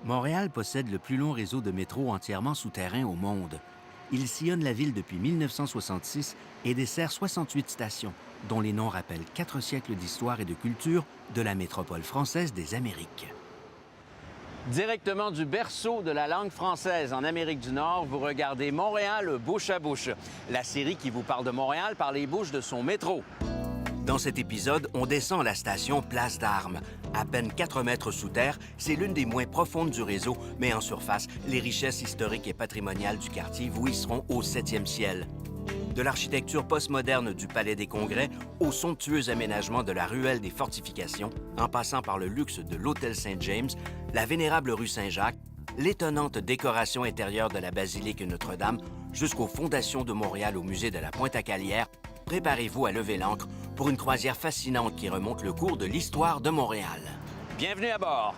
Montréal possède le plus long réseau de métro entièrement souterrain au monde. Il sillonne la ville depuis 1966 et dessert 68 stations, dont les noms rappellent 4 siècles d'histoire et de culture de la métropole française des Amériques. Directement du berceau de la langue française en Amérique du Nord, vous regardez Montréal bouche à bouche, la série qui vous parle de Montréal par les bouches de son métro. Dans cet épisode, on descend à la station Place d'Armes. À peine 4 mètres sous terre, c'est l'une des moins profondes du réseau, mais en surface, les richesses historiques et patrimoniales du quartier jouisseront au 7e ciel. De l'architecture postmoderne du Palais des Congrès au somptueux aménagement de la ruelle des Fortifications, en passant par le luxe de l'Hôtel Saint-James, la vénérable rue Saint-Jacques, l'étonnante décoration intérieure de la basilique Notre-Dame, jusqu'aux fondations de Montréal au musée de la Pointe-à-Calière, préparez-vous à lever l'ancre pour une croisière fascinante qui remonte le cours de l'histoire de Montréal. Bienvenue à bord!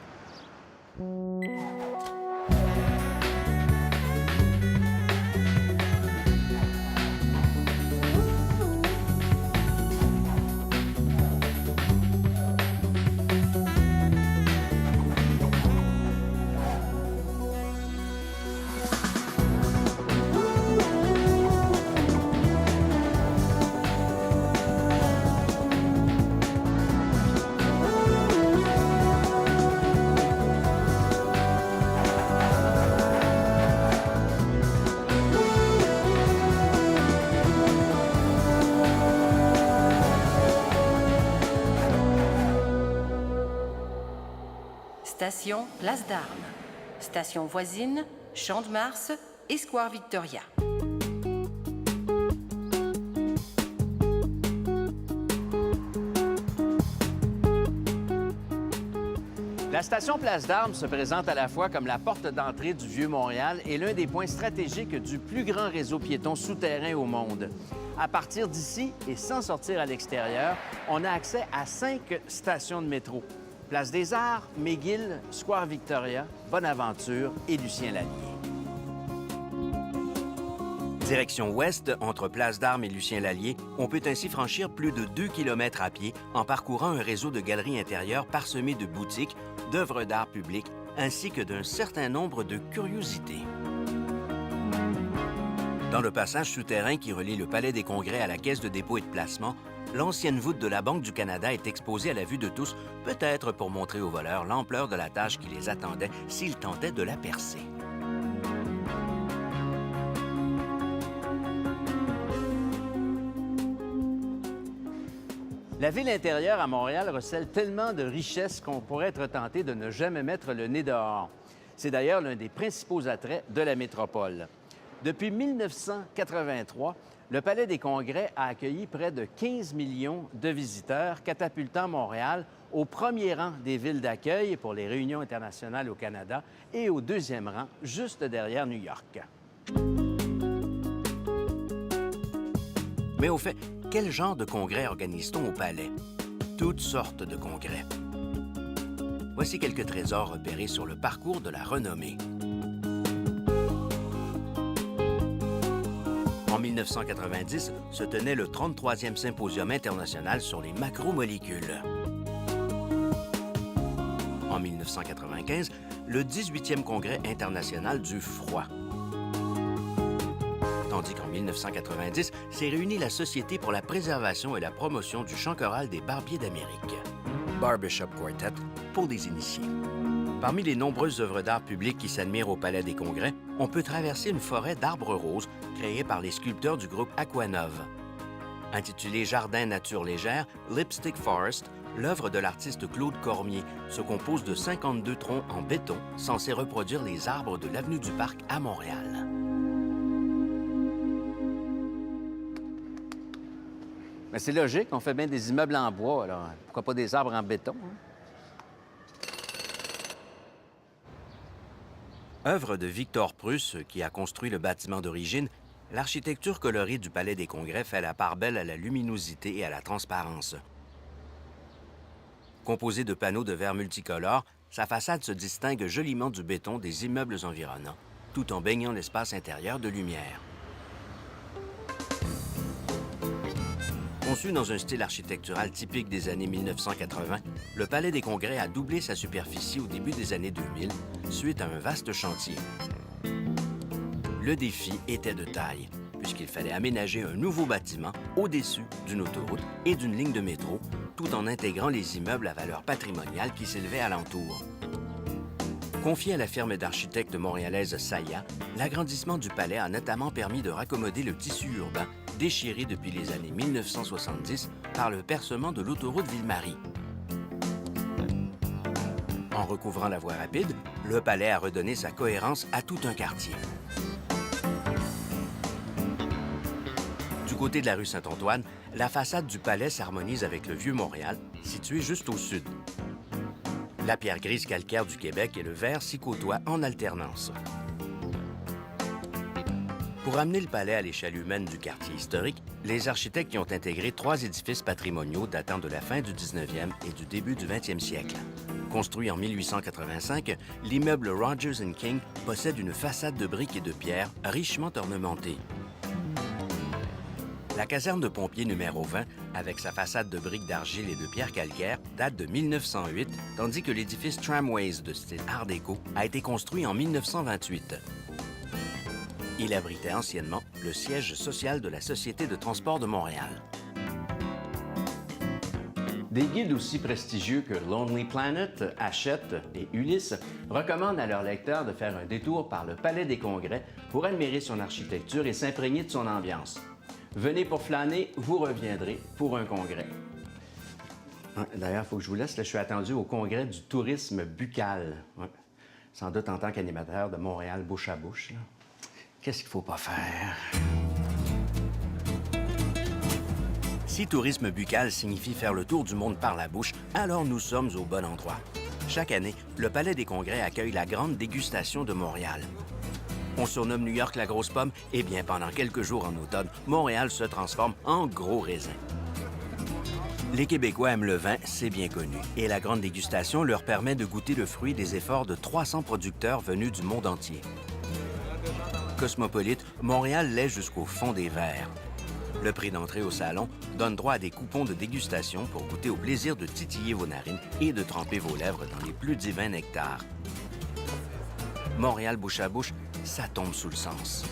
Station Place d'Armes. Station voisine, Champ de Mars et Square Victoria. La station Place d'Armes se présente à la fois comme la porte d'entrée du Vieux-Montréal et l'un des points stratégiques du plus grand réseau piéton souterrain au monde. À partir d'ici et sans sortir à l'extérieur, on a accès à 5 stations de métro. Place des Arts, McGill, Square Victoria, Bonaventure et Lucien-Lallier. Direction ouest, entre Place d'Armes et Lucien-Lallier, on peut ainsi franchir plus de 2 km à pied en parcourant un réseau de galeries intérieures parsemées de boutiques, d'œuvres d'art public, ainsi que d'un certain nombre de curiosités. Dans le passage souterrain qui relie le Palais des Congrès à la Caisse de dépôt et de placement, l'ancienne voûte de la Banque du Canada est exposée à la vue de tous, peut-être pour montrer aux voleurs l'ampleur de la tâche qui les attendait s'ils tentaient de la percer. La ville intérieure à Montréal recèle tellement de richesses qu'on pourrait être tenté de ne jamais mettre le nez dehors. C'est d'ailleurs l'un des principaux attraits de la métropole. Depuis 1983, le Palais des Congrès a accueilli près de 15 millions de visiteurs, catapultant Montréal au premier rang des villes d'accueil pour les réunions internationales au Canada et au 2e rang, juste derrière New York. Mais au fait, quel genre de congrès organise-t-on au Palais? Toutes sortes de congrès. Voici quelques trésors repérés sur le parcours de la renommée. En 1990 se tenait le 33e Symposium international sur les macromolécules. En 1995, le 18e Congrès international du froid. Tandis qu'en 1990 s'est réunie la Société pour la préservation et la promotion du chant choral des barbiers d'Amérique, Barbershop Quartet, pour les initiés. Parmi les nombreuses œuvres d'art publiques qui s'admirent au Palais des Congrès, on peut traverser une forêt d'arbres roses créée par les sculpteurs du groupe Aquanov. Intitulée Jardin nature légère, Lipstick Forest, l'œuvre de l'artiste Claude Cormier se compose de 52 troncs en béton censés reproduire les arbres de l'avenue du Parc à Montréal. Mais c'est logique, on fait bien des immeubles en bois, alors pourquoi pas des arbres en béton? Hein? Œuvre de Victor Prusse, qui a construit le bâtiment d'origine, l'architecture colorée du Palais des Congrès fait la part belle à la luminosité et à la transparence. Composée de panneaux de verre multicolores, sa façade se distingue joliment du béton des immeubles environnants, tout en baignant l'espace intérieur de lumière. Conçu dans un style architectural typique des années 1980, le Palais des Congrès a doublé sa superficie au début des années 2000, suite à un vaste chantier. Le défi était de taille, puisqu'il fallait aménager un nouveau bâtiment au-dessus d'une autoroute et d'une ligne de métro, tout en intégrant les immeubles à valeur patrimoniale qui s'élevaient alentour. Confié à la firme d'architectes montréalaise Saya, l'agrandissement du palais a notamment permis de raccommoder le tissu urbain déchiré depuis les années 1970 par le percement de l'autoroute Ville-Marie. En recouvrant la voie rapide, le palais a redonné sa cohérence à tout un quartier. Du côté de la rue Saint-Antoine, la façade du palais s'harmonise avec le Vieux-Montréal, situé juste au sud. La pierre grise calcaire du Québec et le verre s'y côtoient en alternance. Pour amener le palais à l'échelle humaine du quartier historique, les architectes y ont intégré 3 édifices patrimoniaux datant de la fin du 19e et du début du 20e siècle. Construit en 1885, l'immeuble Rogers & King possède une façade de briques et de pierre richement ornementée. La caserne de pompiers numéro 20, avec sa façade de briques d'argile et de pierre calcaire, date de 1908, tandis que l'édifice Tramways de style Art déco a été construit en 1928. Il abritait anciennement le siège social de la Société de transport de Montréal. Des guides aussi prestigieux que Lonely Planet, Hachette et Ulysse recommandent à leurs lecteurs de faire un détour par le Palais des Congrès pour admirer son architecture et s'imprégner de son ambiance. Venez pour flâner, vous reviendrez pour un congrès. D'ailleurs, il faut que je vous laisse. Là, je suis attendu au congrès du tourisme buccal. Ouais. Sans doute en tant qu'animateur de Montréal bouche à bouche. Là. Qu'est-ce qu'il ne faut pas faire? Si tourisme buccal signifie faire le tour du monde par la bouche, alors nous sommes au bon endroit. Chaque année, le Palais des Congrès accueille la grande dégustation de Montréal. On surnomme New York la grosse pomme, et bien pendant quelques jours en automne, Montréal se transforme en gros raisin. Les Québécois aiment le vin, c'est bien connu, et la grande dégustation leur permet de goûter le fruit des efforts de 300 producteurs venus du monde entier. Cosmopolite, Montréal l'est jusqu'au fond des verres. Le prix d'entrée au salon donne droit à des coupons de dégustation pour goûter au plaisir de titiller vos narines et de tremper vos lèvres dans les plus divins nectars. Montréal bouche à bouche, ça tombe sous le sens.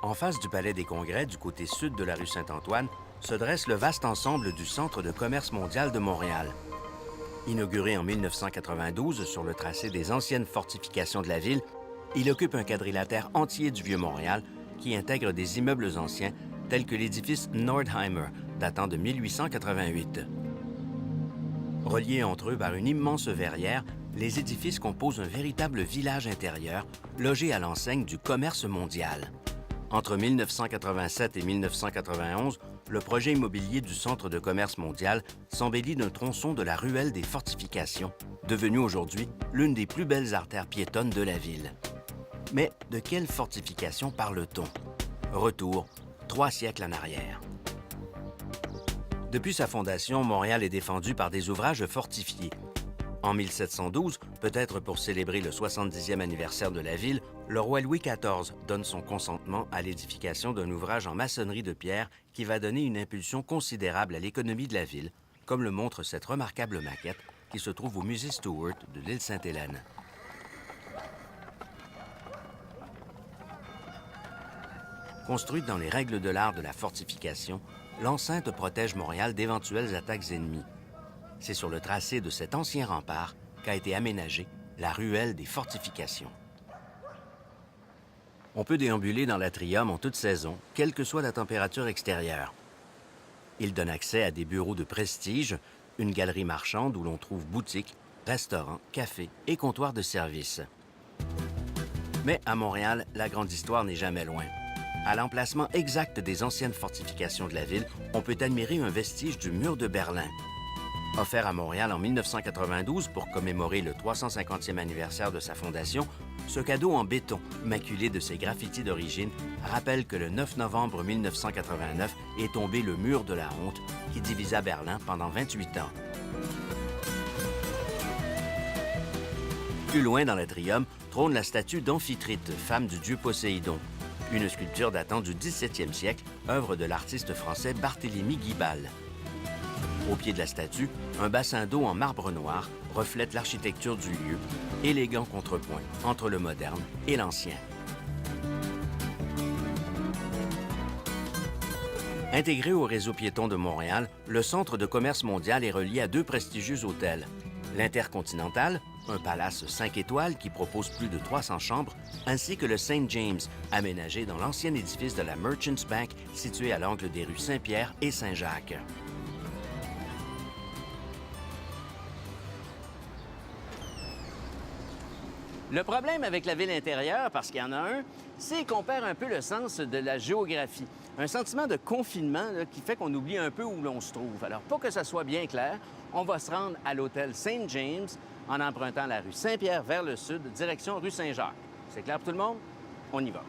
En face du Palais des Congrès, du côté sud de la rue Saint-Antoine, se dresse le vaste ensemble du Centre de commerce mondial de Montréal. Inauguré en 1992 sur le tracé des anciennes fortifications de la ville, il occupe un quadrilatère entier du Vieux-Montréal qui intègre des immeubles anciens tels que l'édifice Nordheimer, datant de 1888. Reliés entre eux par une immense verrière, les édifices composent un véritable village intérieur, logé à l'enseigne du commerce mondial. Entre 1987 et 1991, le projet immobilier du Centre de commerce mondial s'embellit d'un tronçon de la ruelle des fortifications, devenue aujourd'hui l'une des plus belles artères piétonnes de la ville. Mais de quelle fortification parle-t-on? Retour 3 siècles en arrière. Depuis sa fondation, Montréal est défendu par des ouvrages fortifiés. En 1712, peut-être pour célébrer le 70e anniversaire de la ville, le roi Louis XIV donne son consentement à l'édification d'un ouvrage en maçonnerie de pierre qui va donner une impulsion considérable à l'économie de la ville, comme le montre cette remarquable maquette qui se trouve au musée Stuart de l'île Sainte-Hélène. Construite dans les règles de l'art de la fortification, l'enceinte protège Montréal d'éventuelles attaques ennemies. C'est sur le tracé de cet ancien rempart qu'a été aménagée la ruelle des fortifications. On peut déambuler dans l'atrium en toute saison, quelle que soit la température extérieure. Il donne accès à des bureaux de prestige, une galerie marchande où l'on trouve boutiques, restaurants, cafés et comptoirs de service. Mais à Montréal, la grande histoire n'est jamais loin. À l'emplacement exact des anciennes fortifications de la ville, on peut admirer un vestige du mur de Berlin. Offert à Montréal en 1992 pour commémorer le 350e anniversaire de sa fondation, ce cadeau en béton, maculé de ses graffitis d'origine, rappelle que le 9 novembre 1989 est tombé le mur de la honte qui divisa Berlin pendant 28 ans. Plus loin dans l'atrium, trône la statue d'Amphitrite, femme du dieu Poséidon. Une sculpture datant du 17e siècle, œuvre de l'artiste français Barthélemy Guibal. Au pied de la statue, un bassin d'eau en marbre noir reflète l'architecture du lieu, élégant contrepoint entre le moderne et l'ancien. Intégré au réseau piéton de Montréal, le Centre de commerce mondial est relié à deux prestigieux hôtels. L'Intercontinental, un palace 5 étoiles qui propose plus de 300 chambres, ainsi que le St. James, aménagé dans l'ancien édifice de la Merchants Bank situé à l'angle des rues Saint-Pierre et Saint-Jacques. Le problème avec la ville intérieure, parce qu'il y en a un, c'est qu'on perd un peu le sens de la géographie. Un sentiment de confinement là, qui fait qu'on oublie un peu où l'on se trouve. Alors, pour que ça soit bien clair, on va se rendre à l'hôtel St. James en empruntant la rue Saint-Pierre vers le sud, direction rue Saint-Jacques. C'est clair pour tout le monde? On y va.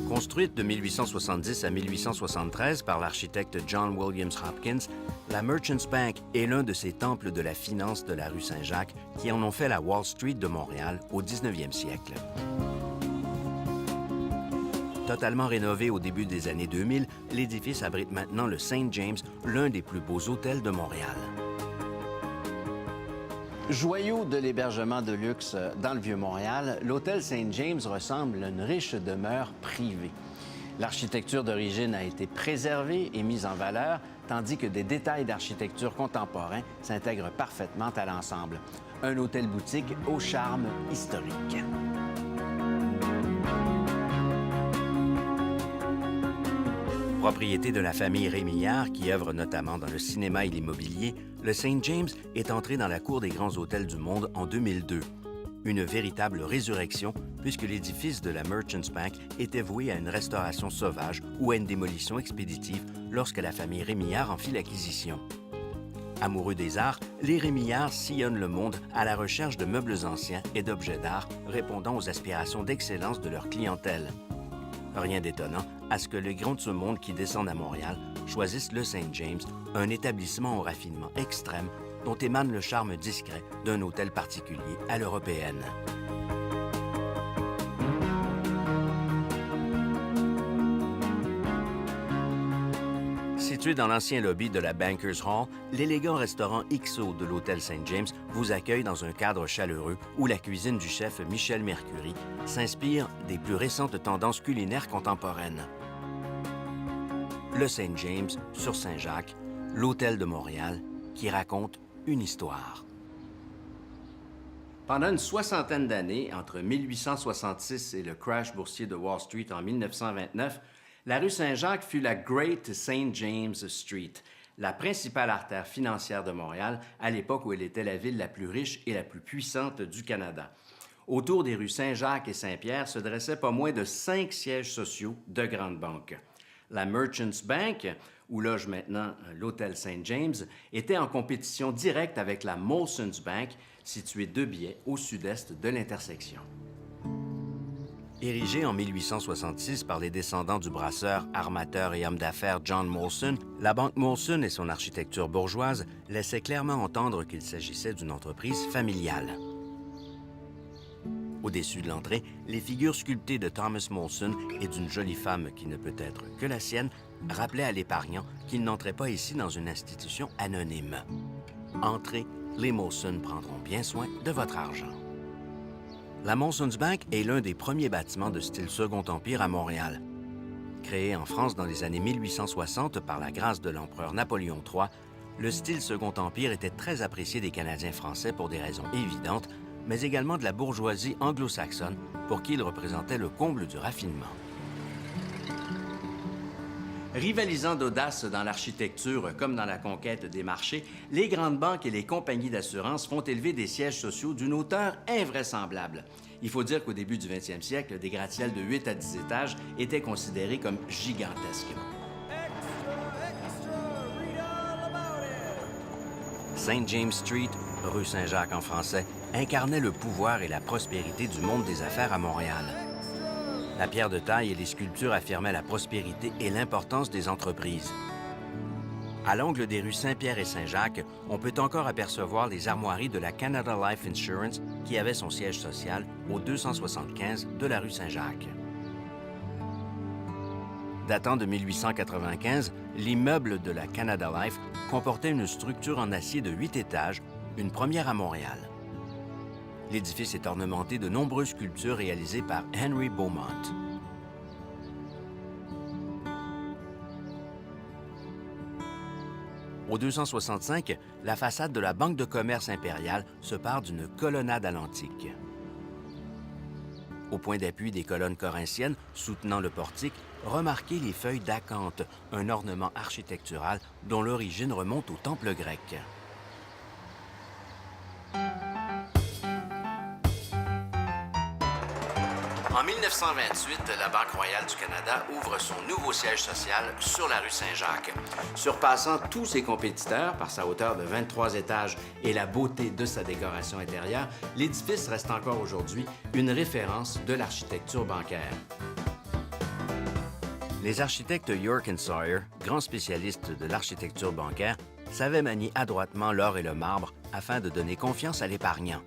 Construite de 1870 à 1873 par l'architecte John Williams Hopkins, la Merchants Bank est l'un de ces temples de la finance de la rue Saint-Jacques qui en ont fait la Wall Street de Montréal au 19e siècle. Totalement rénové au début des années 2000, l'édifice abrite maintenant le St. James, l'un des plus beaux hôtels de Montréal. Joyau de l'hébergement de luxe dans le Vieux-Montréal, l'hôtel St. James ressemble à une riche demeure privée. L'architecture d'origine a été préservée et mise en valeur, tandis que des détails d'architecture contemporain s'intègrent parfaitement à l'ensemble. Un hôtel-boutique au charme historique. Propriété de la famille Rémillard, qui œuvre notamment dans le cinéma et l'immobilier, le St. James est entré dans la cour des grands hôtels du monde en 2002. Une véritable résurrection, puisque l'édifice de la Merchants Bank était voué à une restauration sauvage ou à une démolition expéditive lorsque la famille Rémillard en fit l'acquisition. Amoureux des arts, les Rémillard sillonnent le monde à la recherche de meubles anciens et d'objets d'art répondant aux aspirations d'excellence de leur clientèle. Rien d'étonnant à ce que les grands de ce monde qui descendent à Montréal choisissent le St. James, un établissement au raffinement extrême dont émane le charme discret d'un hôtel particulier à l'européenne. Situé dans l'ancien lobby de la Bankers Hall, l'élégant restaurant XO de l'hôtel St. James vous accueille dans un cadre chaleureux où la cuisine du chef Michel Mercury s'inspire des plus récentes tendances culinaires contemporaines. Le St. James, sur Saint-Jacques, l'hôtel de Montréal, qui raconte une histoire. Pendant une soixantaine d'années, entre 1866 et le crash boursier de Wall Street en 1929, la rue Saint-Jacques fut la Great St. James Street, la principale artère financière de Montréal à l'époque où elle était la ville la plus riche et la plus puissante du Canada. Autour des rues Saint-Jacques et Saint-Pierre se dressaient pas moins de 5 sièges sociaux de grandes banques. La Merchants Bank, où loge maintenant l'hôtel St. James, était en compétition directe avec la Molson's Bank, située 2 biais au sud-est de l'intersection. Érigée en 1866 par les descendants du brasseur, armateur et homme d'affaires John Molson, la Banque Molson et son architecture bourgeoise laissaient clairement entendre qu'il s'agissait d'une entreprise familiale. Au-dessus de l'entrée, les figures sculptées de Thomas Molson et d'une jolie femme qui ne peut être que la sienne rappelaient à l'épargnant qu'il n'entrait pas ici dans une institution anonyme. Entrez, les Molson prendront bien soin de votre argent. La Molson's Bank est l'un des premiers bâtiments de style Second Empire à Montréal. Créé en France dans les années 1860 par la grâce de l'empereur Napoléon III, le style Second Empire était très apprécié des Canadiens français pour des raisons évidentes, mais également de la bourgeoisie anglo-saxonne pour qui il représentait le comble du raffinement. Rivalisant d'audace dans l'architecture comme dans la conquête des marchés, les grandes banques et les compagnies d'assurance font élever des sièges sociaux d'une hauteur invraisemblable. Il faut dire qu'au début du 20e siècle, des gratte-ciels de 8 à 10 étages étaient considérés comme gigantesques. St. James Street, rue Saint-Jacques en français, incarnait le pouvoir et la prospérité du monde des affaires à Montréal. La pierre de taille et les sculptures affirmaient la prospérité et l'importance des entreprises. À l'angle des rues Saint-Pierre et Saint-Jacques, on peut encore apercevoir les armoiries de la Canada Life Insurance qui avait son siège social au 275 de la rue Saint-Jacques. Datant de 1895, l'immeuble de la Canada Life comportait une structure en acier de 8 étages, une première à Montréal. L'édifice est ornementé de nombreuses sculptures réalisées par Henry Beaumont. Au 265, la façade de la Banque de commerce impériale se part d'une colonnade à l'antique. Au point d'appui des colonnes corinthiennes soutenant le portique, remarquez les feuilles d'acanthe, un ornement architectural dont l'origine remonte au temple grec. En 1928, la Banque royale du Canada ouvre son nouveau siège social sur la rue Saint-Jacques. Surpassant tous ses compétiteurs par sa hauteur de 23 étages et la beauté de sa décoration intérieure, l'édifice reste encore aujourd'hui une référence de l'architecture bancaire. Les architectes York & Sawyer, grands spécialistes de l'architecture bancaire, savaient manier adroitement l'or et le marbre afin de donner confiance à l'épargnant.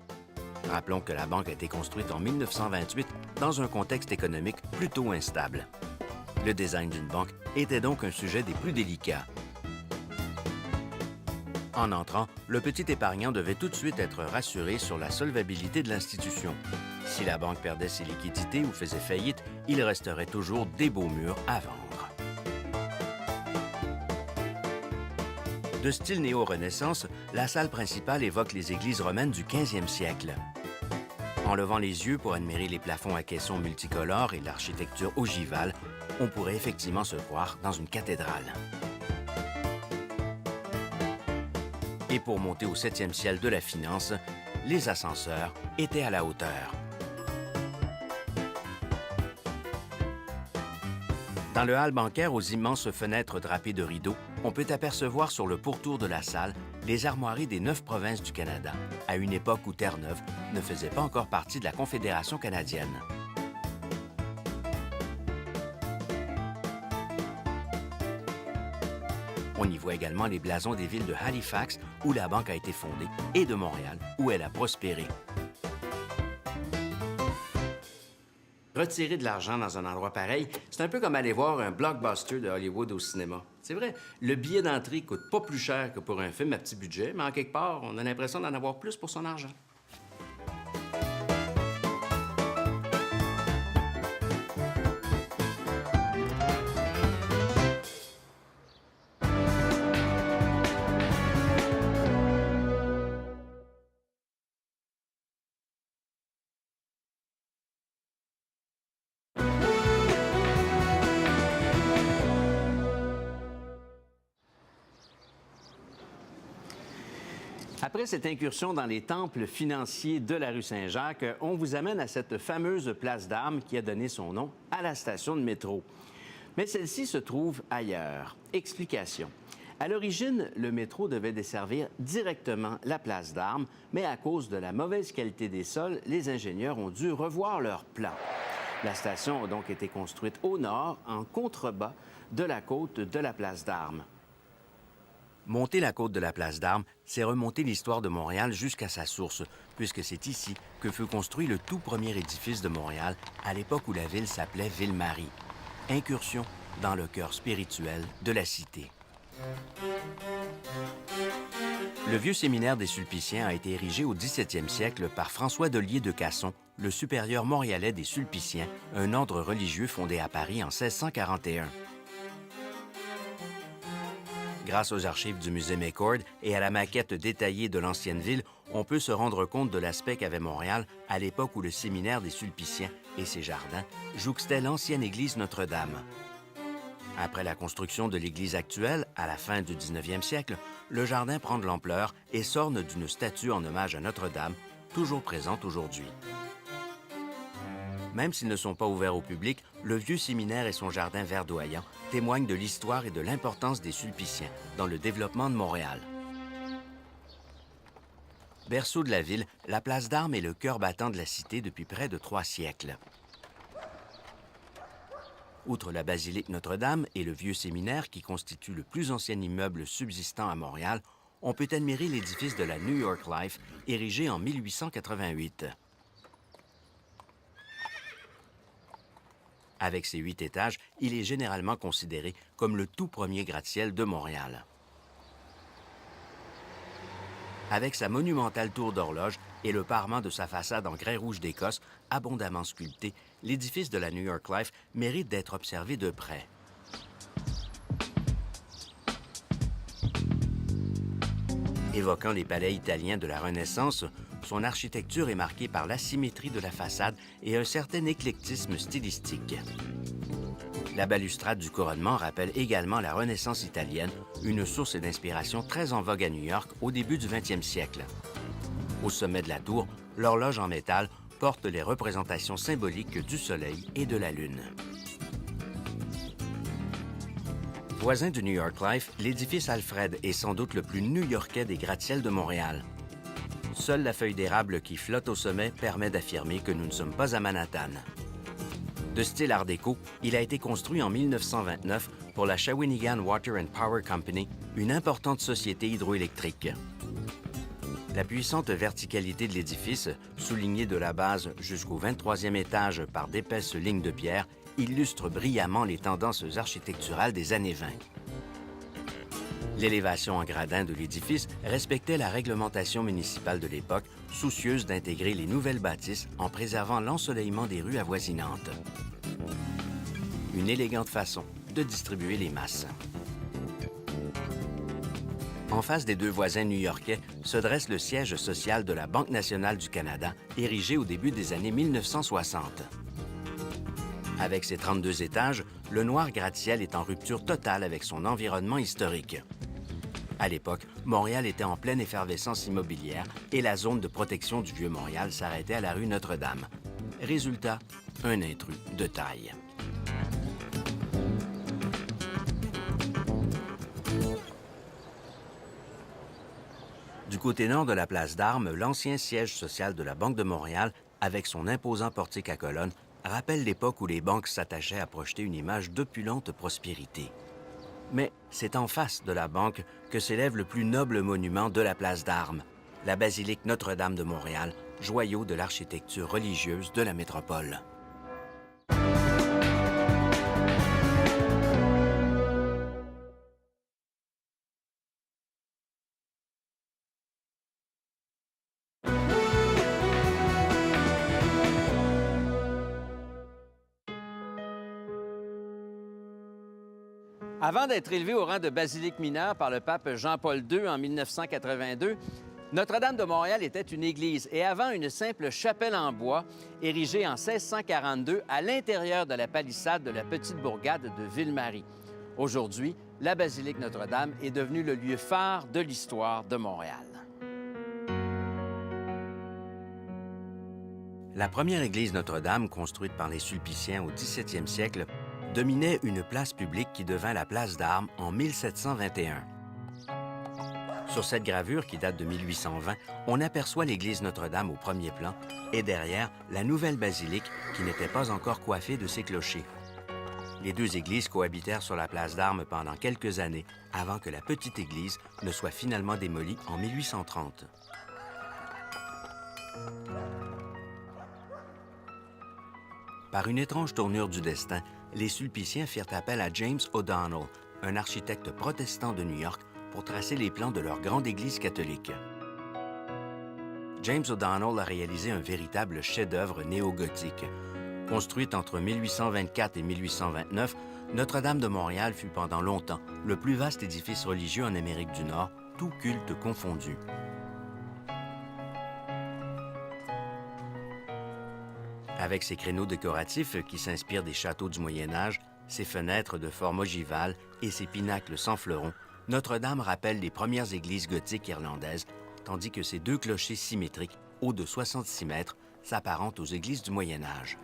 Rappelons que la banque a été construite en 1928 dans un contexte économique plutôt instable. Le design d'une banque était donc un sujet des plus délicats. En entrant, le petit épargnant devait tout de suite être rassuré sur la solvabilité de l'institution. Si la banque perdait ses liquidités ou faisait faillite, il resterait toujours des beaux murs à vendre. De style néo-Renaissance, la salle principale évoque les églises romaines du 15e siècle. En levant les yeux pour admirer les plafonds à caissons multicolores et l'architecture ogivale, on pourrait effectivement se croire dans une cathédrale. Et pour monter au 7e ciel de la finance, les ascenseurs étaient à la hauteur. Dans le hall bancaire aux immenses fenêtres drapées de rideaux, on peut apercevoir sur le pourtour de la salle les armoiries des 9 provinces du Canada, à une époque où Terre-Neuve ne faisait pas encore partie de la Confédération canadienne. On y voit également les blasons des villes de Halifax, où la banque a été fondée, et de Montréal, où elle a prospéré. Retirer de l'argent dans un endroit pareil, c'est un peu comme aller voir un blockbuster de Hollywood au cinéma. C'est vrai, le billet d'entrée coûte pas plus cher que pour un film à petit budget, mais en quelque part, on a l'impression d'en avoir plus pour son argent. Après cette incursion dans les temples financiers de la rue Saint-Jacques, on vous amène à cette fameuse place d'Armes qui a donné son nom à la station de métro. Mais celle-ci se trouve ailleurs. Explication. À l'origine, le métro devait desservir directement la place d'Armes, mais à cause de la mauvaise qualité des sols, les ingénieurs ont dû revoir leur plan. La station a donc été construite au nord, en contrebas de la côte de la place d'Armes. Monter la côte de la place d'Armes, c'est remonter l'histoire de Montréal jusqu'à sa source, puisque c'est ici que fut construit le tout premier édifice de Montréal à l'époque où la ville s'appelait Ville-Marie. Incursion dans le cœur spirituel de la cité. Le vieux séminaire des Sulpiciens a été érigé au 17e siècle par François d'Olier de Casson, le supérieur montréalais des Sulpiciens, un ordre religieux fondé à Paris en 1641. Grâce aux archives du musée McCord et à la maquette détaillée de l'ancienne ville, on peut se rendre compte de l'aspect qu'avait Montréal à l'époque où le séminaire des Sulpiciens et ses jardins jouxtaient l'ancienne église Notre-Dame. Après la construction de l'église actuelle, à la fin du 19e siècle, le jardin prend de l'ampleur et s'orne d'une statue en hommage à Notre-Dame, toujours présente aujourd'hui. Même s'ils ne sont pas ouverts au public, le vieux séminaire et son jardin verdoyant témoignent de l'histoire et de l'importance des Sulpiciens dans le développement de Montréal. Berceau de la ville, la place d'Armes est le cœur battant de la cité depuis près de 3 siècles. Outre la basilique Notre-Dame et le vieux séminaire qui constitue le plus ancien immeuble subsistant à Montréal, on peut admirer l'édifice de la New York Life, érigé en 1888. Avec ses 8 étages, il est généralement considéré comme le tout premier gratte-ciel de Montréal. Avec sa monumentale tour d'horloge et le parement de sa façade en grès rouge d'Écosse, abondamment sculpté, l'édifice de la New York Life mérite d'être observé de près. Évoquant les palais italiens de la Renaissance, son architecture est marquée par l'asymétrie de la façade et un certain éclectisme stylistique. La balustrade du couronnement rappelle également la Renaissance italienne, une source d'inspiration très en vogue à New York au début du 20e siècle. Au sommet de la tour, l'horloge en métal porte les représentations symboliques du Soleil et de la Lune. Voisin du New York Life, l'édifice Alfred est sans doute le plus new-yorkais des gratte-ciels de Montréal. Seule la feuille d'érable qui flotte au sommet permet d'affirmer que nous ne sommes pas à Manhattan. De style art déco, il a été construit en 1929 pour la Shawinigan Water and Power Company, une importante société hydroélectrique. La puissante verticalité de l'édifice, soulignée de la base jusqu'au 23e étage par d'épaisses lignes de pierre, illustre brillamment les tendances architecturales des années 20. L'élévation en gradin de l'édifice respectait la réglementation municipale de l'époque, soucieuse d'intégrer les nouvelles bâtisses en préservant l'ensoleillement des rues avoisinantes. Une élégante façon de distribuer les masses. En face des 2 voisins new-yorkais se dresse le siège social de la Banque nationale du Canada, érigé au début des années 1960. Avec ses 32 étages, le noir gratte-ciel est en rupture totale avec son environnement historique. À l'époque, Montréal était en pleine effervescence immobilière et la zone de protection du Vieux-Montréal s'arrêtait à la rue Notre-Dame. Résultat, un intrus de taille. Du côté nord de la place d'Armes, l'ancien siège social de la Banque de Montréal, avec son imposant portique à colonnes, rappelle l'époque où les banques s'attachaient à projeter une image d'opulente prospérité. Mais c'est en face de la banque que s'élève le plus noble monument de la place d'Armes, la basilique Notre-Dame de Montréal, joyau de l'architecture religieuse de la métropole. Avant d'être élevé au rang de basilique mineure par le pape Jean-Paul II en 1982, Notre-Dame de Montréal était une église et avant une simple chapelle en bois érigée en 1642 à l'intérieur de la palissade de la petite bourgade de Ville-Marie. Aujourd'hui, la basilique Notre-Dame est devenue le lieu phare de l'histoire de Montréal. La première église Notre-Dame, construite par les Sulpiciens au 17e siècle, dominait une place publique qui devint la place d'Armes en 1721. Sur cette gravure, qui date de 1820, on aperçoit l'église Notre-Dame au premier plan et derrière, la nouvelle basilique qui n'était pas encore coiffée de ses clochers. Les 2 églises cohabitèrent sur la place d'Armes pendant quelques années avant que la petite église ne soit finalement démolie en 1830. Par une étrange tournure du destin, les Sulpiciens firent appel à James O'Donnell, un architecte protestant de New York, pour tracer les plans de leur grande église catholique. James O'Donnell a réalisé un véritable chef-d'œuvre néo-gothique. Construite entre 1824 et 1829, Notre-Dame de Montréal fut pendant longtemps le plus vaste édifice religieux en Amérique du Nord, tout culte confondu. Avec ses créneaux décoratifs qui s'inspirent des châteaux du Moyen Âge, Ses fenêtres de forme ogivale et ses pinacles sans fleurons, Notre-Dame rappelle les premières églises gothiques irlandaises, tandis que ses deux clochers symétriques, hauts de 66 mètres, s'apparentent aux églises du Moyen Âge.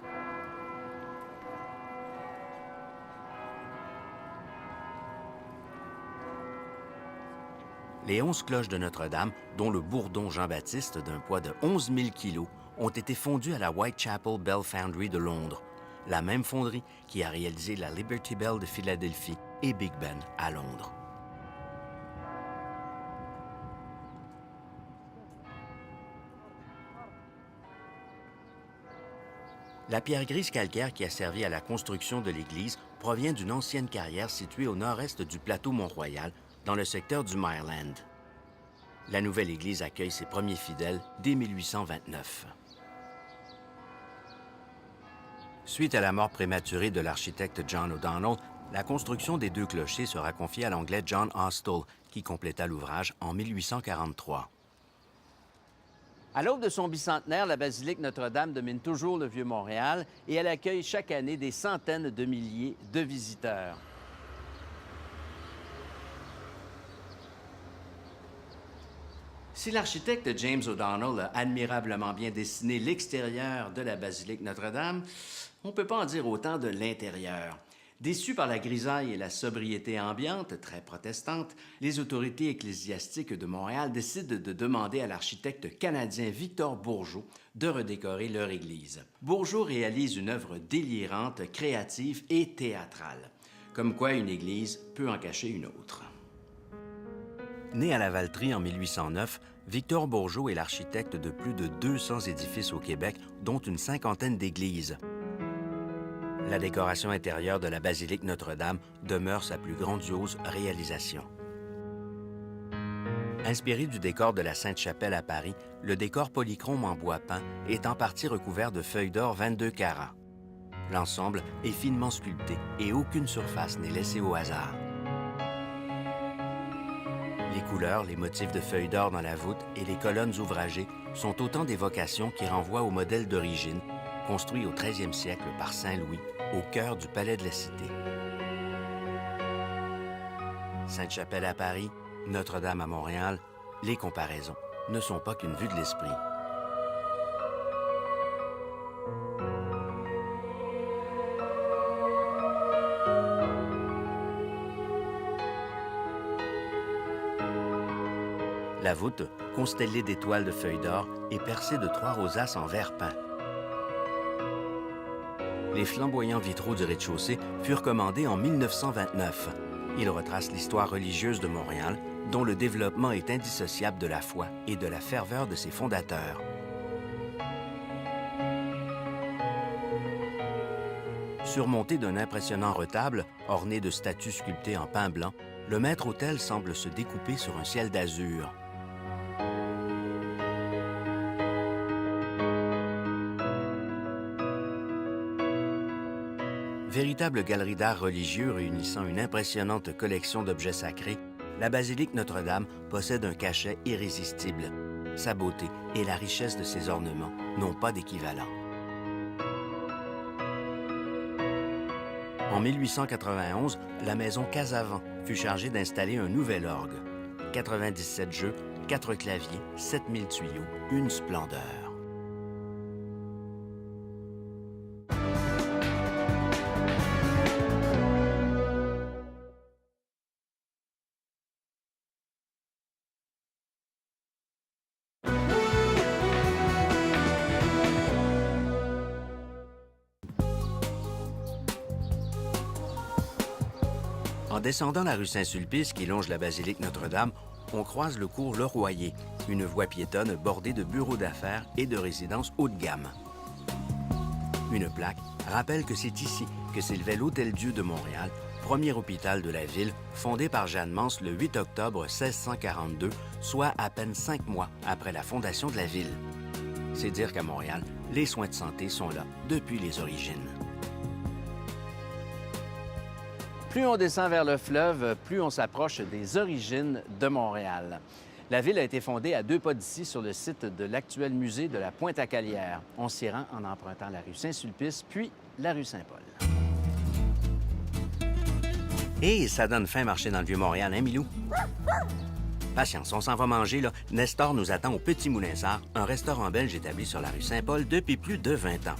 Les 11 cloches de Notre-Dame, dont le bourdon Jean-Baptiste d'un poids de 11 000 kilos, ont été fondues à la Whitechapel Bell Foundry de Londres, la même fonderie qui a réalisé la Liberty Bell de Philadelphie et Big Ben à Londres. La pierre grise calcaire qui a servi à la construction de l'église provient d'une ancienne carrière située au nord-est du plateau Mont-Royal, dans le secteur du Maryland. La nouvelle église accueille ses premiers fidèles dès 1829. Suite à la mort prématurée de l'architecte John O'Donnell, la construction des deux clochers sera confiée à l'Anglais John Austell, qui compléta l'ouvrage en 1843. À l'aube de son bicentenaire, la basilique Notre-Dame domine toujours le Vieux-Montréal et elle accueille chaque année des centaines de milliers de visiteurs. Si l'architecte James O'Donnell a admirablement bien dessiné l'extérieur de la basilique Notre-Dame, on ne peut pas en dire autant de l'intérieur. Déçus par la grisaille et la sobriété ambiante, très protestante, les autorités ecclésiastiques de Montréal décident de demander à l'architecte canadien Victor Bourgeot de redécorer leur église. Bourgeot réalise une œuvre délirante, créative et théâtrale. Comme quoi une église peut en cacher une autre. Né à la Valtrie en 1809, Victor Bourgeot est l'architecte de plus de 200 édifices au Québec, dont une cinquantaine d'églises. La décoration intérieure de la basilique Notre-Dame demeure sa plus grandiose réalisation. Inspiré du décor de la Sainte-Chapelle à Paris, le décor polychrome en bois peint est en partie recouvert de feuilles d'or 22 carats. L'ensemble est finement sculpté et aucune surface n'est laissée au hasard. Les couleurs, les motifs de feuilles d'or dans la voûte et les colonnes ouvragées sont autant d'évocations qui renvoient au modèle d'origine, construit au 13e siècle par Saint-Louis, au cœur du Palais de la Cité. Sainte-Chapelle à Paris, Notre-Dame à Montréal, les comparaisons ne sont pas qu'une vue de l'esprit. La voûte, constellée d'étoiles de feuilles d'or, est percée de 3 rosaces en verre peint. Les flamboyants vitraux du rez-de-chaussée furent commandés en 1929. Ils retracent l'histoire religieuse de Montréal, dont le développement est indissociable de la foi et de la ferveur de ses fondateurs. Surmonté d'un impressionnant retable, orné de statues sculptées en pin blanc, le maître-autel semble se découper sur un ciel d'azur. Véritable galerie d'art religieux réunissant une impressionnante collection d'objets sacrés, la basilique Notre-Dame possède un cachet irrésistible. Sa beauté et la richesse de ses ornements n'ont pas d'équivalent. En 1891, la maison Casavant fut chargée d'installer un nouvel orgue. 97 jeux, 4 claviers, 7000 tuyaux, une splendeur. En descendant la rue Saint-Sulpice qui longe la basilique Notre-Dame, on croise le cours Le Royer, une voie piétonne bordée de bureaux d'affaires et de résidences haut de gamme. Une plaque rappelle que c'est ici que s'élevait l'Hôtel-Dieu de Montréal, premier hôpital de la ville, fondé par Jeanne Mance le 8 octobre 1642, soit à peine 5 mois après la fondation de la ville. C'est dire qu'à Montréal, les soins de santé sont là depuis les origines. Plus on descend vers le fleuve, plus on s'approche des origines de Montréal. La ville a été fondée à 2 pas d'ici sur le site de l'actuel musée de la Pointe-à-Calière. On s'y rend en empruntant la rue Saint-Sulpice, puis la rue Saint-Paul. Et ça donne faim marcher dans le Vieux-Montréal, hein, Milou? Patience, on s'en va manger, là. Nestor nous attend au Petit Moulin-Sart, un restaurant belge établi sur la rue Saint-Paul depuis plus de 20 ans.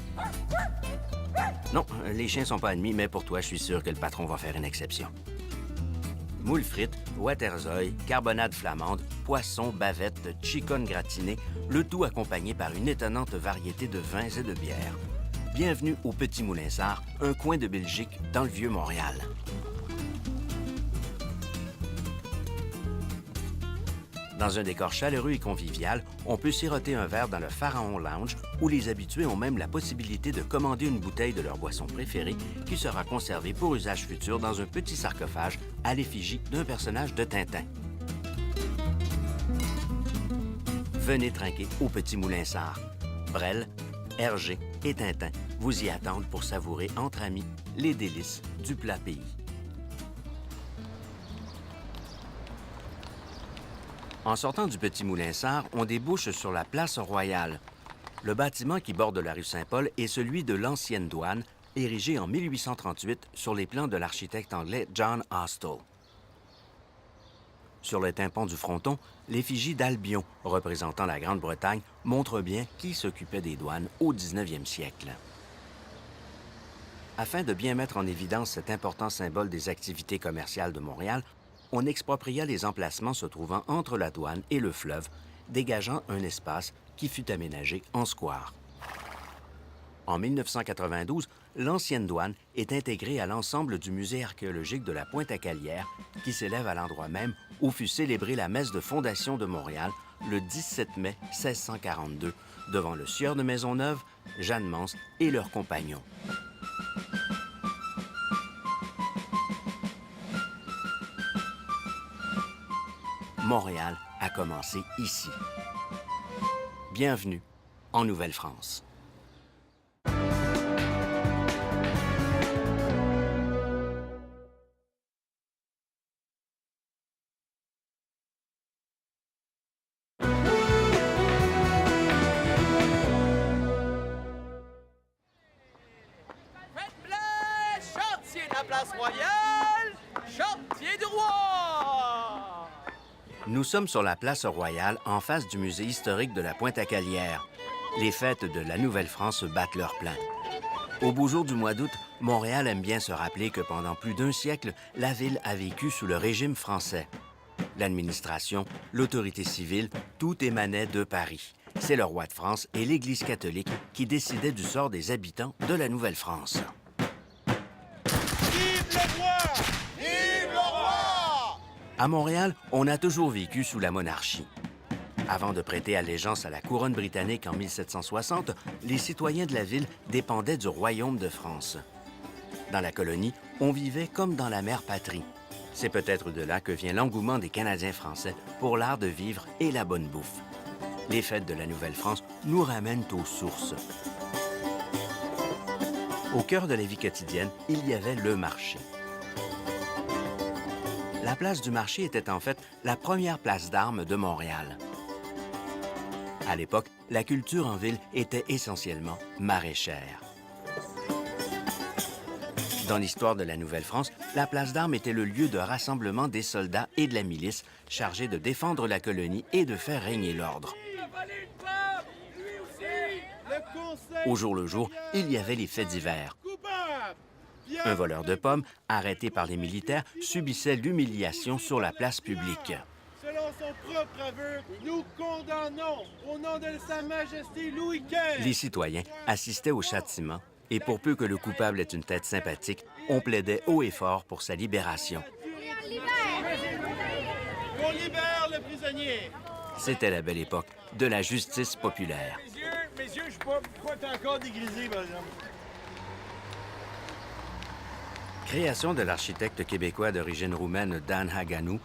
Non, les chiens sont pas admis, mais pour toi, je suis sûr que le patron va faire une exception. Moules frites, waterzooi, carbonade flamande, poisson, bavette, chicken gratiné, le tout accompagné par une étonnante variété de vins et de bières. Bienvenue au Petit Moulin-Sart, un coin de Belgique dans le Vieux-Montréal. Dans un décor chaleureux et convivial, on peut siroter un verre dans le Pharaon Lounge, où les habitués ont même la possibilité de commander une bouteille de leur boisson préférée qui sera conservée pour usage futur dans un petit sarcophage à l'effigie d'un personnage de Tintin. Venez trinquer au Petit Moulin-Sart. Brel, Hergé et Tintin vous y attendent pour savourer entre amis les délices du plat pays. En sortant du Petit Moulin-Sart, on débouche sur la place Royale. Le bâtiment qui borde la rue Saint-Paul est celui de l'ancienne douane, érigée en 1838 sur les plans de l'architecte anglais John Austal. Sur le tympan du fronton, l'effigie d'Albion, représentant la Grande-Bretagne, montre bien qui s'occupait des douanes au 19e siècle. Afin de bien mettre en évidence cet important symbole des activités commerciales de Montréal, on expropria les emplacements se trouvant entre la douane et le fleuve, dégageant un espace qui fut aménagé en square. En 1992, l'ancienne douane est intégrée à l'ensemble du musée archéologique de la Pointe-à-Calière, qui s'élève à l'endroit même où fut célébrée la messe de fondation de Montréal le 17 mai 1642, devant le sieur de Maisonneuve, Jeanne Mance et leurs compagnons. Montréal a commencé ici. Bienvenue en Nouvelle-France. Faites place, chantier de la place Royale, chantier du roi! Nous sommes sur la place Royale, en face du musée historique de la Pointe-à-Calière. Les fêtes de la Nouvelle-France battent leur plein. Au beau jour du mois d'août, Montréal aime bien se rappeler que pendant plus d'un siècle, la ville a vécu sous le régime français. L'administration, l'autorité civile, tout émanait de Paris. C'est le roi de France et l'Église catholique qui décidaient du sort des habitants de la Nouvelle-France. Vive le roi! Vive le roi! À Montréal, on a toujours vécu sous la monarchie. Avant de prêter allégeance à la couronne britannique en 1760, les citoyens de la ville dépendaient du royaume de France. Dans la colonie, on vivait comme dans la mère patrie. C'est peut-être de là que vient l'engouement des Canadiens français pour l'art de vivre et la bonne bouffe. Les fêtes de la Nouvelle-France nous ramènent aux sources. Au cœur de la vie quotidienne, il y avait le marché. La place du marché était en fait la première place d'armes de Montréal. À l'époque, la culture en ville était essentiellement maraîchère. Dans l'histoire de la Nouvelle-France, la place d'armes était le lieu de rassemblement des soldats et de la milice chargés de défendre la colonie et de faire régner l'ordre. Au jour le jour, il y avait les faits divers. Un voleur de pommes, arrêté par les militaires, subissait l'humiliation sur la place publique. Selon son propre aveu, nous condamnons au nom de Sa Majesté Louis XV. Les citoyens assistaient au châtiment et pour peu que le coupable ait une tête sympathique, on plaidait haut et fort pour sa libération. Qu'on libère le prisonnier. C'était la belle époque de la justice populaire. Messieurs, je sais pas pourquoi t'es encore dégrisé, par exemple. Création de l'architecte québécois d'origine roumaine Dan Haganou,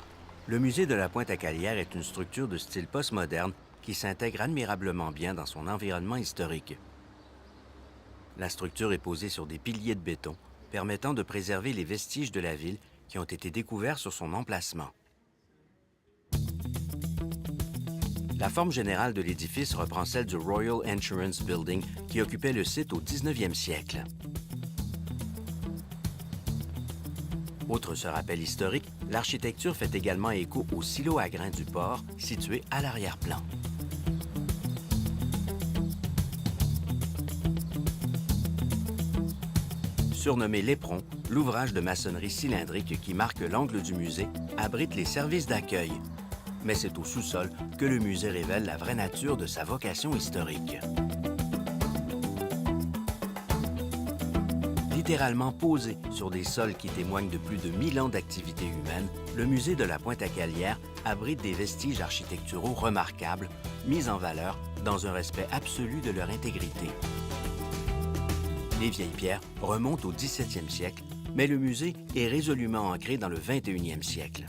le musée de la Pointe-à-Calière est une structure de style postmoderne qui s'intègre admirablement bien dans son environnement historique. La structure est posée sur des piliers de béton, permettant de préserver les vestiges de la ville qui ont été découverts sur son emplacement. La forme générale de l'édifice reprend celle du Royal Insurance Building qui occupait le site au 19e siècle. Autre se rappel historique, l'architecture fait également écho au silo à grains du port, situé à l'arrière-plan. Surnommé l'éperon, l'ouvrage de maçonnerie cylindrique qui marque l'angle du musée abrite les services d'accueil. Mais c'est au sous-sol que le musée révèle la vraie nature de sa vocation historique. Littéralement posé sur des sols qui témoignent de plus de 1000 ans d'activité humaine, le musée de la Pointe-à-Calière abrite des vestiges architecturaux remarquables, mis en valeur dans un respect absolu de leur intégrité. Les vieilles pierres remontent au 17e siècle, mais le musée est résolument ancré dans le 21e siècle.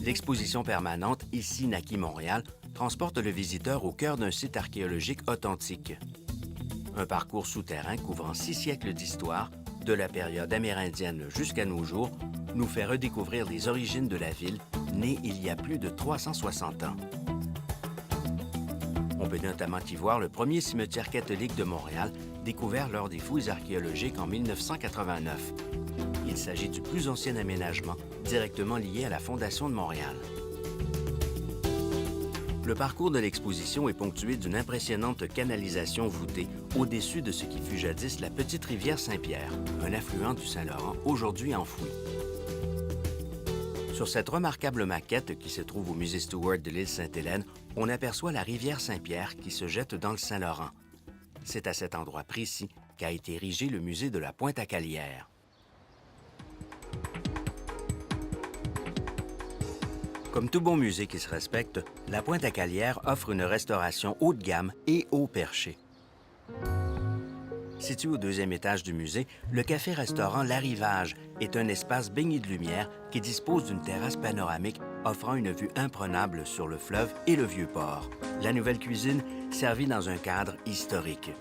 L'exposition permanente Ici naquit Montréal transporte le visiteur au cœur d'un site archéologique authentique. Un parcours souterrain couvrant 6 siècles d'histoire, de la période amérindienne jusqu'à nos jours, nous fait redécouvrir les origines de la ville, née il y a plus de 360 ans. On peut notamment y voir le premier cimetière catholique de Montréal, découvert lors des fouilles archéologiques en 1989. Il s'agit du plus ancien aménagement directement lié à la Fondation de Montréal. Le parcours de l'exposition est ponctué d'une impressionnante canalisation voûtée au-dessus de ce qui fut jadis la petite rivière Saint-Pierre, un affluent du Saint-Laurent aujourd'hui enfoui. Sur cette remarquable maquette qui se trouve au musée Stewart de l'île Sainte-Hélène, on aperçoit la rivière Saint-Pierre qui se jette dans le Saint-Laurent. C'est à cet endroit précis qu'a été érigé le musée de la Pointe-à-Calière. Comme tout bon musée qui se respecte, la Pointe-à-Calière offre une restauration haut de gamme et haut perché. Situé au 2e étage du musée, le café-restaurant L'Arrivage est un espace baigné de lumière qui dispose d'une terrasse panoramique offrant une vue imprenable sur le fleuve et le Vieux-Port. La nouvelle cuisine servie dans un cadre historique.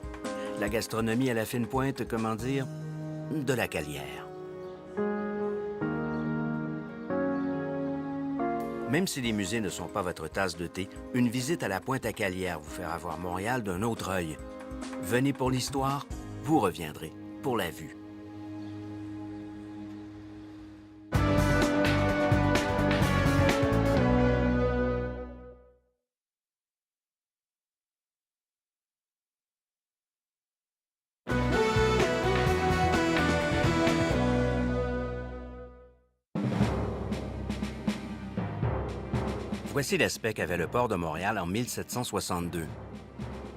La gastronomie à la fine pointe, comment dire, de la Calière. Même si les musées ne sont pas votre tasse de thé, une visite à la Pointe-à-Calière vous fera voir Montréal d'un autre œil. Venez pour l'histoire, vous reviendrez pour la vue. Voici l'aspect qu'avait le port de Montréal en 1762.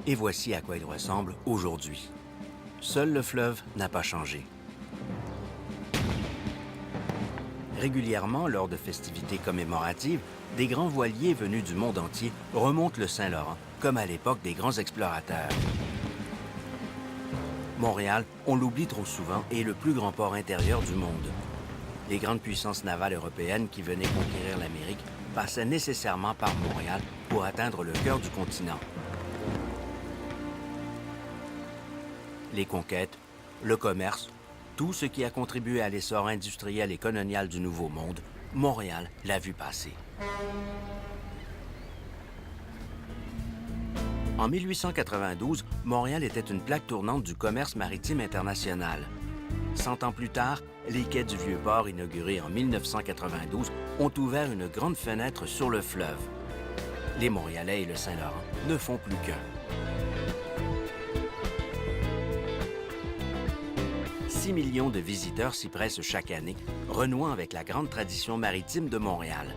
Et voici à quoi il ressemble aujourd'hui. Seul le fleuve n'a pas changé. Régulièrement, lors de festivités commémoratives, des grands voiliers venus du monde entier remontent le Saint-Laurent, comme à l'époque des grands explorateurs. Montréal, on l'oublie trop souvent, est le plus grand port intérieur du monde. Les grandes puissances navales européennes qui venaient conquérir l'Amérique passaient nécessairement par Montréal pour atteindre le cœur du continent. Les conquêtes, le commerce, tout ce qui a contribué à l'essor industriel et colonial du Nouveau Monde, Montréal l'a vu passer. En 1892, Montréal était une plaque tournante du commerce maritime international. 100 ans plus tard, les quais du Vieux-Port, inaugurés en 1992, ont ouvert une grande fenêtre sur le fleuve. Les Montréalais et le Saint-Laurent ne font plus qu'un. 6 millions de visiteurs s'y pressent chaque année, renouant avec la grande tradition maritime de Montréal.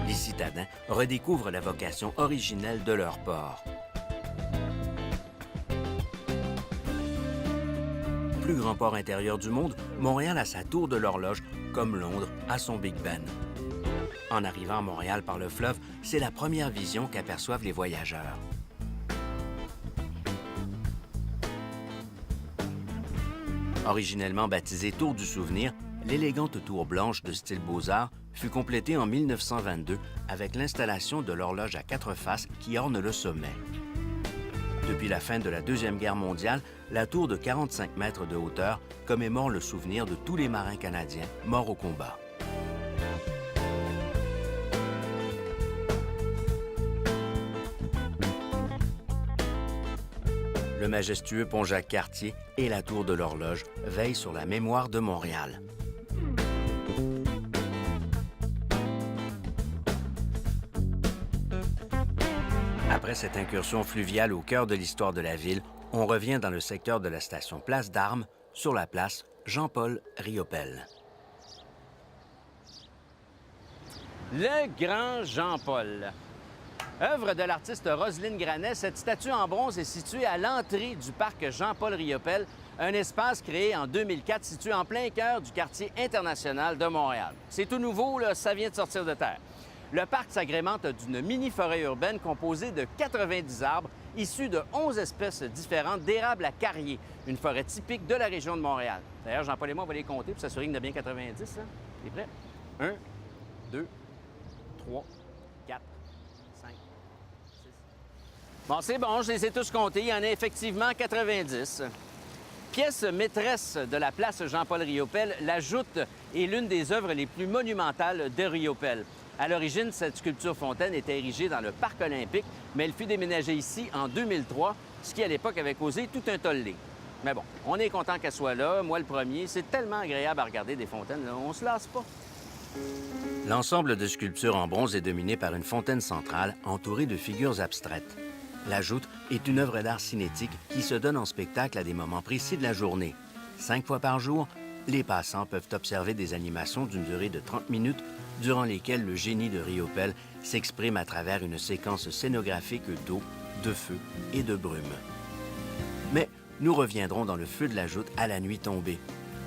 Les citadins redécouvrent la vocation originelle de leur port. Plus grand port intérieur du monde, Montréal a sa tour de l'horloge, comme Londres a son Big Ben. En arrivant à Montréal par le fleuve, c'est la première vision qu'aperçoivent les voyageurs. Originellement baptisée Tour du Souvenir, l'élégante tour blanche de style Beaux-Arts fut complétée en 1922 avec l'installation de l'horloge à 4 faces qui orne le sommet. Depuis la fin de la Deuxième Guerre mondiale, la tour de 45 mètres de hauteur commémore le souvenir de tous les marins canadiens morts au combat. Le majestueux pont Jacques-Cartier et la tour de l'horloge veillent sur la mémoire de Montréal. Après cette incursion fluviale au cœur de l'histoire de la ville, on revient dans le secteur de la station Place d'Armes, sur la place Jean-Paul Riopelle. Le grand Jean-Paul. Œuvre de l'artiste Roselyne Granet, cette statue en bronze est située à l'entrée du parc Jean-Paul Riopelle, un espace créé en 2004 situé en plein cœur du quartier international de Montréal. C'est tout nouveau, là, ça vient de sortir de terre. Le parc s'agrémente d'une mini-forêt urbaine composée de 90 arbres issus de 11 espèces différentes d'érables à carrier, une forêt typique de la région de Montréal. D'ailleurs, Jean-Paul et moi, on va les compter pour s'assurer qu'il y en a bien 90. Hein? T'es prêt? 1, 2, 3, 4, 5, 6. Bon, c'est bon, je les ai tous comptés. Il y en a effectivement 90. Pièce maîtresse de la place Jean-Paul Riopelle, la Joute est l'une des œuvres les plus monumentales de Riopelle. À l'origine, cette sculpture fontaine était érigée dans le parc olympique, mais elle fut déménagée ici en 2003, ce qui, à l'époque, avait causé tout un tollé. Mais bon, on est content qu'elle soit là. Moi, le premier, c'est tellement agréable à regarder des fontaines, là. On se lasse pas. L'ensemble de sculptures en bronze est dominé par une fontaine centrale entourée de figures abstraites. La Joute est une œuvre d'art cinétique qui se donne en spectacle à des moments précis de la journée. 5 fois par jour, les passants peuvent observer des animations d'une durée de 30 minutes durant lesquelles le génie de Riopelle s'exprime à travers une séquence scénographique d'eau, de feu et de brume. Mais nous reviendrons dans le feu de la Joute à la nuit tombée.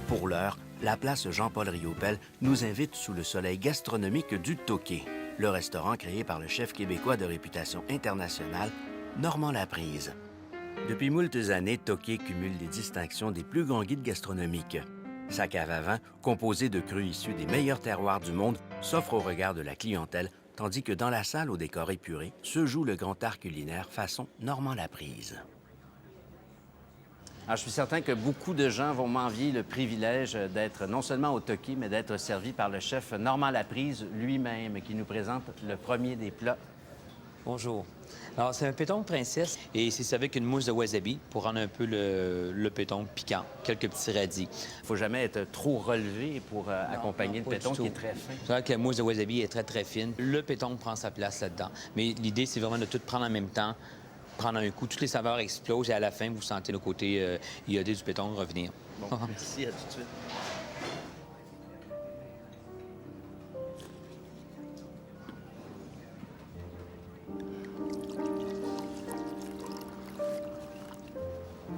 Pour l'heure, la place Jean-Paul Riopelle nous invite sous le soleil gastronomique du Toqué, le restaurant créé par le chef québécois de réputation internationale, Normand Laprise. Depuis moultes années, Toqué cumule les distinctions des plus grands guides gastronomiques. Sa cave à vin, composée de crus issus des meilleurs terroirs du monde, s'offre au regard de la clientèle, tandis que dans la salle au décor épuré se joue le grand art culinaire façon Normand Laprise. Alors, je suis certain que beaucoup de gens vont m'envier le privilège d'être non seulement au Toqué, mais d'être servi par le chef Normand Laprise lui-même, qui nous présente le premier des plats. Bonjour. Alors, c'est un péton princesse et c'est servi avec une mousse de wasabi pour rendre un peu le péton piquant. Quelques petits radis. Il ne faut jamais être trop relevé pour accompagner le péton qui est très fin. C'est vrai que la mousse de wasabi est très, très fine. Le péton prend sa place là-dedans. Mais l'idée, c'est vraiment de tout prendre en même temps, prendre un coup. Toutes les saveurs explosent et à la fin, vous sentez le côté iodé du péton revenir. Bon, merci, à tout de suite.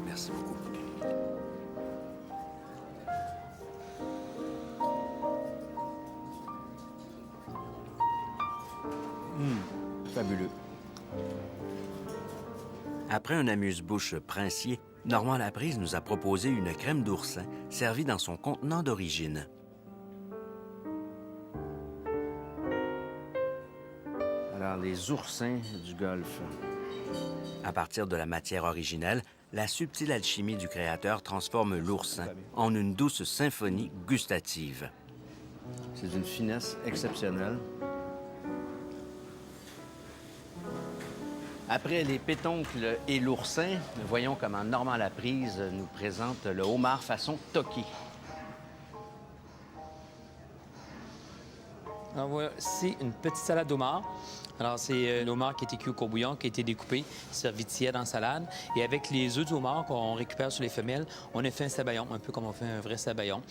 Merci beaucoup. Fabuleux. Après un amuse-bouche princier, Normand Laprise nous a proposé une crème d'oursin servie dans son contenant d'origine. Alors, les oursins du Golfe. À partir de la matière originelle, la subtile alchimie du créateur transforme l'oursin en une douce symphonie gustative. C'est d'une finesse exceptionnelle. Après les pétoncles et l'oursin, voyons comment Normand Laprise nous présente le homard façon Toqué. Alors voilà, c'est une petite salade d'homard. Alors, c'est l'homard qui a été cuit au courbouillon, qui a été découpé, servi tiède en salade. Et avec les œufs du homard qu'on récupère sur les femelles, on a fait un sabayon, un peu comme on fait un vrai sabayon.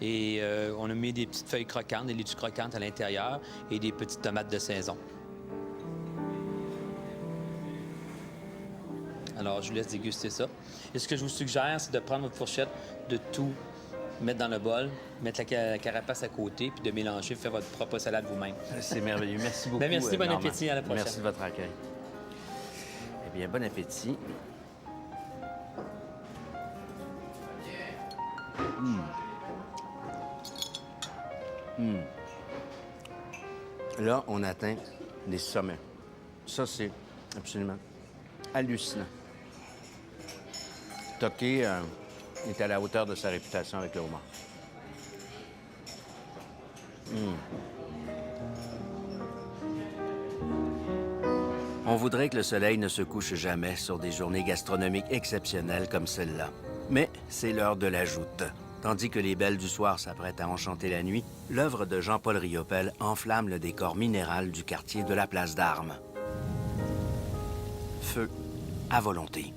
Et on a mis des petites feuilles croquantes, des laitues croquantes à l'intérieur et des petites tomates de saison. Alors, je vous laisse déguster ça. Et ce que je vous suggère, c'est de prendre votre fourchette, de tout mettre dans le bol, mettre la carapace à côté, puis de mélanger, faire votre propre salade vous-même. C'est merveilleux. Merci beaucoup. Merci, bon Normand. appétit, à la prochaine. Merci de votre accueil. Eh bien, bon appétit. Là, on atteint des sommets. Ça, c'est absolument hallucinant. Toqué est à la hauteur de sa réputation avec le homard. On voudrait que le soleil ne se couche jamais sur des journées gastronomiques exceptionnelles comme celle-là. Mais c'est l'heure de la joute. Tandis que les belles du soir s'apprêtent à enchanter la nuit, l'œuvre de Jean-Paul Riopel enflamme le décor minéral du quartier de la Place d'Armes. Feu à volonté.